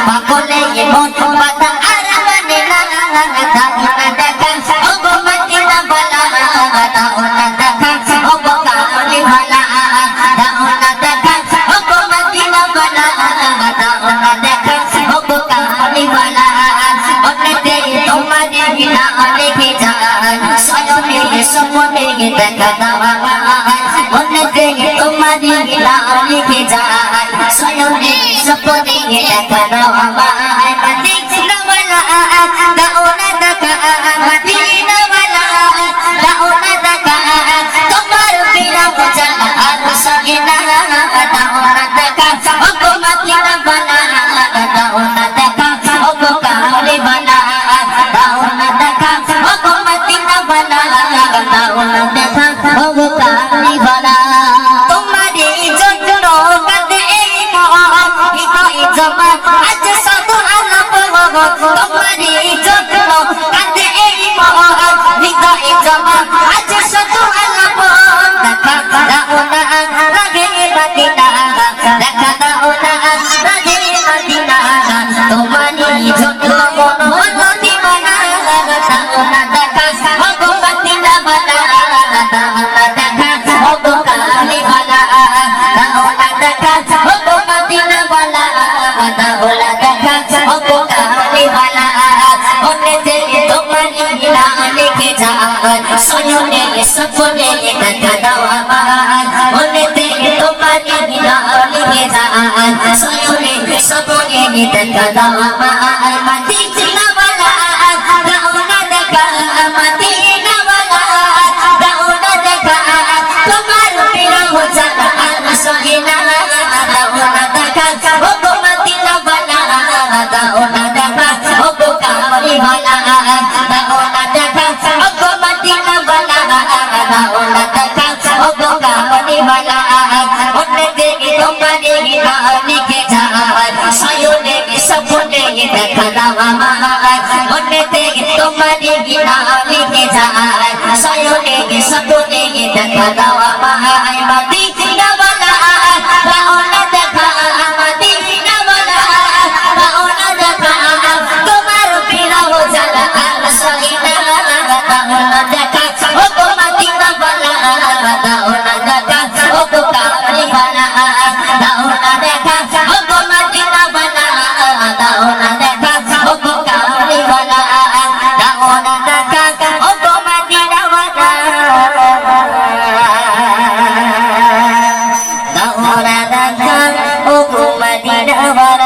পাগলে মন বাতা আর মানে না দাও না দেখা ও গো মদিনা বালা দাও না দেখা ও গো কামলি বালা দাও না দেখা ও গো মদিনা বালা দাও না দেখা ও গো কামলি বালা ওতে তোমারে বিনা লেগে যায় সয়নে সপনে দেখা দাও ওতে তোমারে বিনা লেগে যায় সয়নে সপনে দেখা দাও মদিনা বালা দাও না দেখা মদিনা বালা দাও না দেখা তোমার বিনা বুঝা আর সগে না দাও না দেখা ও গো মদিনা বালা দাও না দেখা ও গো কামলি বালা দাও না দেখা ও গো মদিনা বালা দাও না দেখা ও গো কামলি বালা তোমারে জন্য কাঁদে হৃদয় জমা আজ শত আলাপ তোমারে জন্য কাঁদে হৃদয় জমা আজ শত আলাপ দেখা দাও না লাগে মদিনা দেখা দাও না লাগে মদিনা তোমারে জন্য মন দিবানা দাও না দেখা ও গো মদিনা বালা দাও না দেখা ও গো কামলি বালা দাও না দেখা ও গো মদিনা বালা দাও না দেখা ও গো কামলি বালা ওতে তোমারে বিনা লেগে যায় সয়নে সপনে দেখা দাও ওতে তোমারে বিনা লেগে যায় সয়নে সপনে দেখা দাও মদিনা বালা দাও না দেখা মদিনা বালা দাও না দেখা তোমার বিনা বুঝা আর সগে না দাও না দেখা ও গো মদিনা বালা দাও না দেখা ও গো কামলি বালা দাও না দেখা ও গো মদিনা বালা দাও না দেখা ও গো কামলি বালা ওতে তোমারে বিনা লেগে যায় সয়নে সপনে দেখা দাও ওতে তোমারে বিনা লেগে যায় সয়নে সপনে দেখা দাও মদিনা বালা দাও না দেখা মদিনা বালা দাও না দেখা তোমার বিনা জ্বালা আর সহে না দাও না দেখা ও গো মদিনা বালা দাও না দেখা ও গো কামলি বালা দাও না দেখা ও গো মদিনা বালা দাও না দেখা ও গো কামলি বালা দাও না দেখা ও গো মদিনা বালা দাও না দেখা ও গো মদিনা বালা